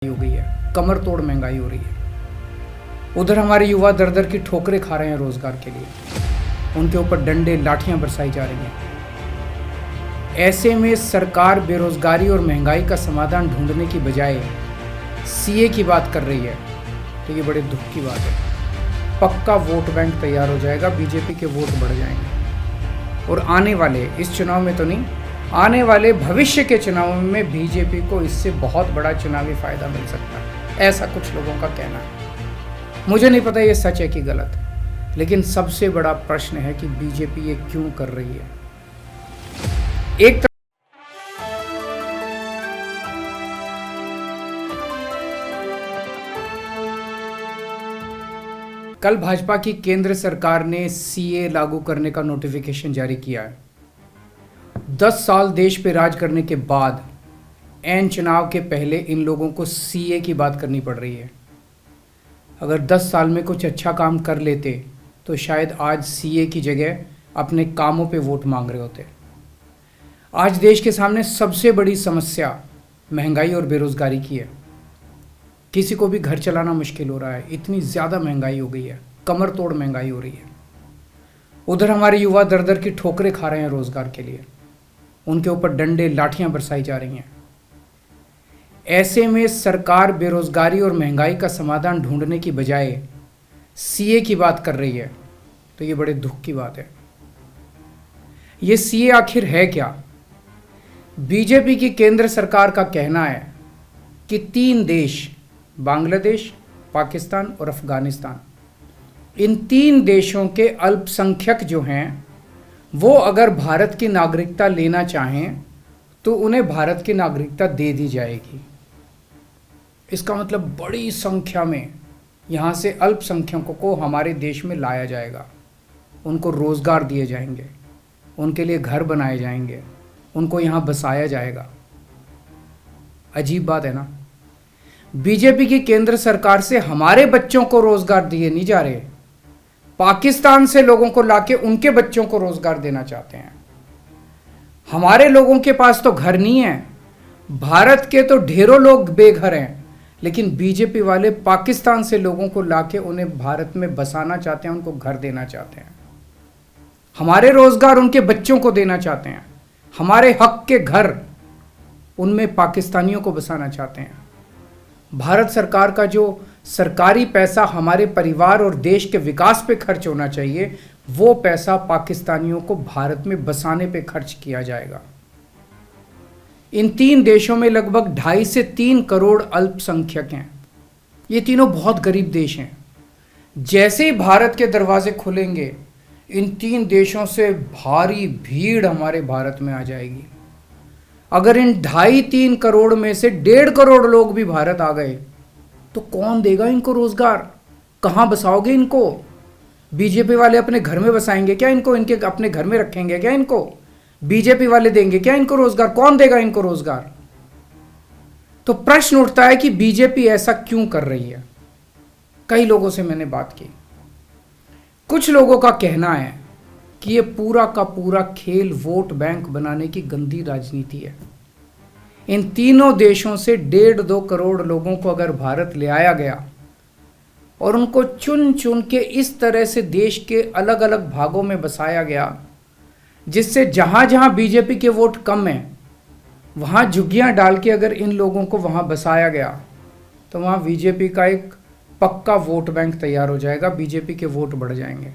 हो गई है, कमर तोड़ महंगाई हो रही है। उधर हमारे युवा दर दर की ठोकरें खा रहे हैं रोजगार के लिए, उनके ऊपर डंडे लाठियां बरसाई जा रही हैं। ऐसे में सरकार बेरोजगारी और महंगाई का समाधान ढूंढने की बजाय सीए की बात कर रही है, तो ये बड़े दुख की बात है। पक्का वोट बैंक तैयार हो जाएगा, बीजेपी के वोट बढ़ जाएंगे और आने वाले इस चुनाव में तो नहीं, आने वाले भविष्य के चुनाव में बीजेपी को इससे बहुत बड़ा चुनावी फायदा मिल सकता है, ऐसा कुछ लोगों का कहना है। मुझे नहीं पता ये सच है कि गलत है, लेकिन सबसे बड़ा प्रश्न है कि बीजेपी ये क्यों कर रही है। एक कल भाजपा की केंद्र सरकार ने सीए लागू करने का नोटिफिकेशन जारी किया है। 10 साल देश पे राज करने के बाद ऐन चुनाव के पहले इन लोगों को सीए की बात करनी पड़ रही है। अगर 10 साल में कुछ अच्छा काम कर लेते तो शायद आज सीए की जगह अपने कामों पे वोट मांग रहे होते। आज देश के सामने सबसे बड़ी समस्या महंगाई और बेरोजगारी की है। किसी को भी घर चलाना मुश्किल हो रहा है, इतनी ज़्यादा महंगाई हो गई है, कमर तोड़ महंगाई हो रही है। उधर हमारे युवा दर दर की ठोकरें खा रहे हैं रोजगार के लिए, उनके ऊपर डंडे लाठियां बरसाई जा रही हैं। ऐसे में सरकार बेरोजगारी और महंगाई का समाधान ढूंढने की बजाय सीए की बात कर रही है, तो ये बड़े दुख की बात है। ये सीए आखिर है क्या? बीजेपी की केंद्र सरकार का कहना है कि 3 देश, बांग्लादेश, पाकिस्तान और अफगानिस्तान, इन 3 देशों के अल्पसंख्यक जो हैं वो अगर भारत की नागरिकता लेना चाहें तो उन्हें भारत की नागरिकता दे दी जाएगी। इसका मतलब बड़ी संख्या में यहाँ से अल्पसंख्यकों को हमारे देश में लाया जाएगा, उनको रोज़गार दिए जाएंगे, उनके लिए घर बनाए जाएंगे, उनको यहाँ बसाया जाएगा। अजीब बात है ना। बीजेपी की केंद्र सरकार से हमारे बच्चों को रोज़गार दिए नहीं जा रहे, पाकिस्तान से लोगों को लाके उनके बच्चों को रोजगार देना चाहते हैं। हमारे लोगों के पास तो घर नहीं है, भारत के तो ढेरों लोग बेघर हैं, लेकिन बीजेपी वाले पाकिस्तान से लोगों को लाके उन्हें भारत में बसाना चाहते हैं, उनको घर देना चाहते हैं। हमारे रोजगार उनके बच्चों को देना चाहते हैं, हमारे हक के घर उनमें पाकिस्तानियों को बसाना चाहते हैं। भारत सरकार का जो सरकारी पैसा हमारे परिवार और देश के विकास पे खर्च होना चाहिए, वो पैसा पाकिस्तानियों को भारत में बसाने पे खर्च किया जाएगा। इन 3 देशों में लगभग 2.5 से 3 करोड़ अल्पसंख्यक हैं। ये तीनों बहुत गरीब देश हैं। जैसे ही भारत के दरवाजे खुलेंगे, इन 3 देशों से भारी भीड़ हमारे भारत में आ जाएगी। अगर इन 2.5-3 करोड़ में से 1.5 करोड़ लोग भी भारत आ गए तो कौन देगा इनको रोजगार? कहाँ बसाओगे इनको? बीजेपी वाले अपने घर में बसाएंगे क्या इनको? इनके अपने घर में रखेंगे क्या इनको? बीजेपी वाले देंगे क्या इनको रोजगार? कौन देगा इनको रोजगार? तो प्रश्न उठता है कि बीजेपी ऐसा क्यों कर रही है। कई लोगों से मैंने बात की, कुछ लोगों का कहना है कि ये पूरा का पूरा खेल वोट बैंक बनाने की गंदी राजनीति है। इन तीनों देशों से 1.5-2 करोड़ लोगों को अगर भारत ले आया गया और उनको चुन चुन के इस तरह से देश के अलग अलग भागों में बसाया गया, जिससे जहाँ जहाँ बीजेपी के वोट कम हैं वहाँ झुग्गियाँ डाल के अगर इन लोगों को वहाँ बसाया गया तो वहाँ बीजेपी का एक पक्का वोट बैंक तैयार हो जाएगा, बीजेपी के वोट बढ़ जाएंगे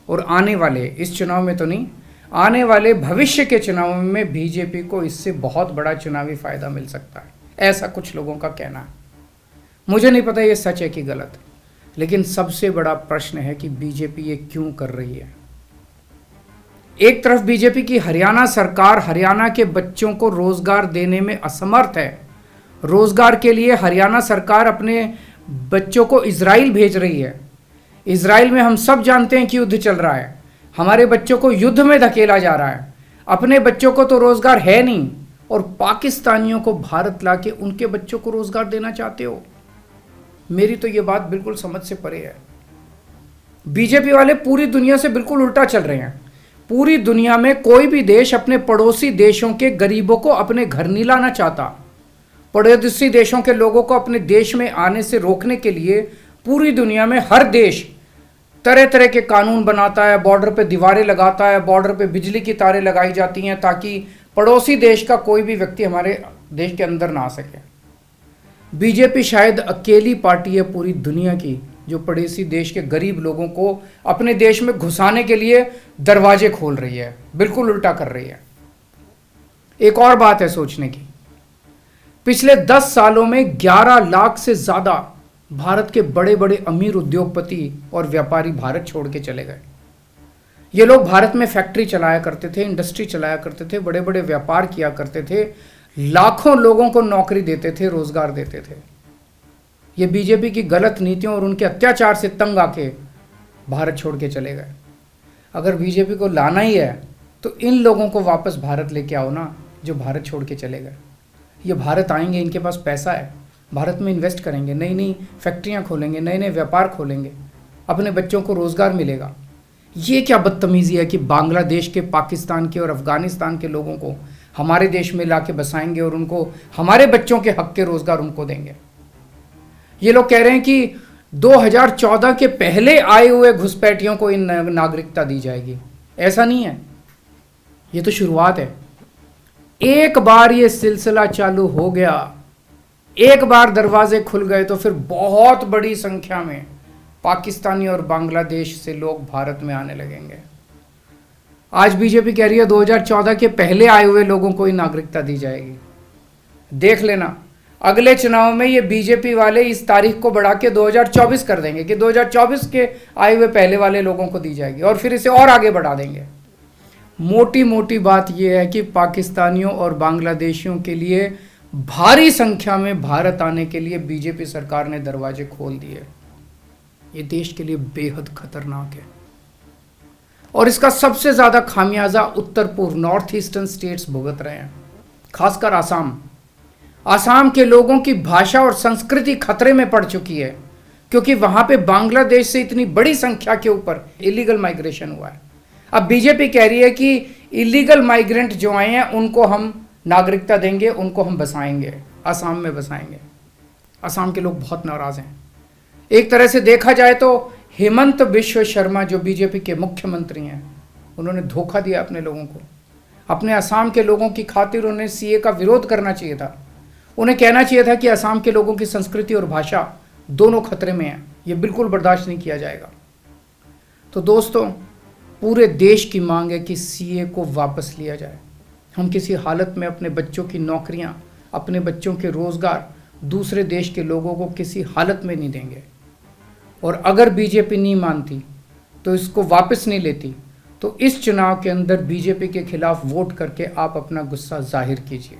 और आने वाले इस चुनाव में तो नहीं, आने वाले भविष्य के चुनाव में बीजेपी को इससे बहुत बड़ा चुनावी फायदा मिल सकता है, ऐसा कुछ लोगों का कहना है। मुझे नहीं पता ये सच है कि गलत, लेकिन सबसे बड़ा प्रश्न है कि बीजेपी ये क्यों कर रही है। एक तरफ बीजेपी की हरियाणा सरकार हरियाणा के बच्चों को रोजगार देने में असमर्थ है। रोजगार के लिए हरियाणा सरकार अपने बच्चों को इजराइल भेज रही है। इजराइल में हम सब जानते हैं कि युद्ध चल रहा है, हमारे बच्चों को युद्ध में धकेला जा रहा है। अपने बच्चों को तो रोजगार है नहीं और पाकिस्तानियों को भारत लाके उनके बच्चों को रोजगार देना चाहते हो। मेरी तो ये बात बिल्कुल समझ से परे है। बीजेपी वाले पूरी दुनिया से बिल्कुल उल्टा चल रहे हैं। पूरी दुनिया में कोई भी देश अपने पड़ोसी देशों के गरीबों को अपने घर नहीं लाना चाहता, पड़ोसी देशों के लोगों को अपने देश में आने से रोकने के लिए पूरी दुनिया में हर देश तरह तरह के कानून बनाता है, बॉर्डर पे दीवारें लगाता है, बॉर्डर पे बिजली की तारें लगाई जाती हैं ताकि पड़ोसी देश का कोई भी व्यक्ति हमारे देश के अंदर ना आ सके। बीजेपी शायद अकेली पार्टी है पूरी दुनिया की जो पड़ोसी देश के गरीब लोगों को अपने देश में घुसाने के लिए दरवाजे खोल रही है, बिल्कुल उल्टा कर रही है। एक और बात है सोचने की, पिछले 10 सालों में 11 लाख से ज्यादा भारत के बड़े बड़े अमीर उद्योगपति और व्यापारी भारत छोड़ के चले गए। ये लोग भारत में फैक्ट्री चलाया करते थे, इंडस्ट्री चलाया करते थे, बड़े बड़े व्यापार किया करते थे, लाखों लोगों को नौकरी देते थे, रोजगार देते थे। ये बीजेपी की गलत नीतियों और उनके अत्याचार से तंग आके भारत छोड़ के चले गए। अगर बीजेपी को लाना ही है तो इन लोगों को वापस भारत लेके आओ ना, जो भारत छोड़ के चले गए। ये भारत आएंगे, इनके पास पैसा है, भारत में इन्वेस्ट करेंगे, नई नई फैक्ट्रियां खोलेंगे, नए नए व्यापार खोलेंगे, अपने बच्चों को रोजगार मिलेगा। ये क्या बदतमीजी है कि बांग्लादेश के, पाकिस्तान के और अफगानिस्तान के लोगों को हमारे देश में लाके बसाएंगे और उनको हमारे बच्चों के हक के रोजगार उनको देंगे। ये लोग कह रहे हैं कि 2014 के पहले आए हुए घुसपैठियों को इन नागरिकता दी जाएगी। ऐसा नहीं है, ये तो शुरुआत है। एक बार ये सिलसिला चालू हो गया, एक बार दरवाजे खुल गए तो फिर बहुत बड़ी संख्या में पाकिस्तानी और बांग्लादेश से लोग भारत में आने लगेंगे। आज बीजेपी कह रही है 2014 के पहले आए हुए लोगों को ही नागरिकता दी जाएगी। देख लेना, अगले चुनाव में ये बीजेपी वाले इस तारीख को बढ़ा के 2024 कर देंगे कि 2024 के आए हुए पहले वाले लोगों को दी जाएगी और फिर इसे और आगे बढ़ा देंगे। मोटी मोटी बात यह है कि पाकिस्तानियों और बांग्लादेशियों के लिए भारी संख्या में भारत आने के लिए बीजेपी सरकार ने दरवाजे खोल दिए। ये देश के लिए बेहद खतरनाक है और इसका सबसे ज्यादा खामियाजा उत्तर पूर्व नॉर्थ ईस्टर्न स्टेट्स भुगत रहे हैं, खासकर आसाम। आसाम के लोगों की भाषा और संस्कृति खतरे में पड़ चुकी है क्योंकि वहां पे बांग्लादेश से इतनी बड़ी संख्या के ऊपर इलीगल माइग्रेशन हुआ है। अब बीजेपी कह रही है कि इलीगल माइग्रेंट जो आए हैं उनको हम नागरिकता देंगे, उनको हम बसाएंगे, आसाम में बसाएंगे। आसाम के लोग बहुत नाराज हैं। एक तरह से देखा जाए तो हेमंत बिश्व शर्मा जो बीजेपी के मुख्यमंत्री हैं, उन्होंने धोखा दिया अपने लोगों को। अपने असम के लोगों की खातिर उन्हें सीए का विरोध करना चाहिए था। उन्हें कहना चाहिए था कि असम के लोगों की संस्कृति और भाषा दोनों खतरे में है, ये बिल्कुल बर्दाश्त नहीं किया जाएगा। तो दोस्तों, पूरे देश की मांग है कि सीए को वापस लिया जाए। हम किसी हालत में अपने बच्चों की नौकरियां, अपने बच्चों के रोजगार दूसरे देश के लोगों को किसी हालत में नहीं देंगे। और अगर बीजेपी नहीं मानती तो इसको वापस नहीं लेती तो इस चुनाव के अंदर बीजेपी के खिलाफ वोट करके आप अपना गुस्सा जाहिर कीजिए।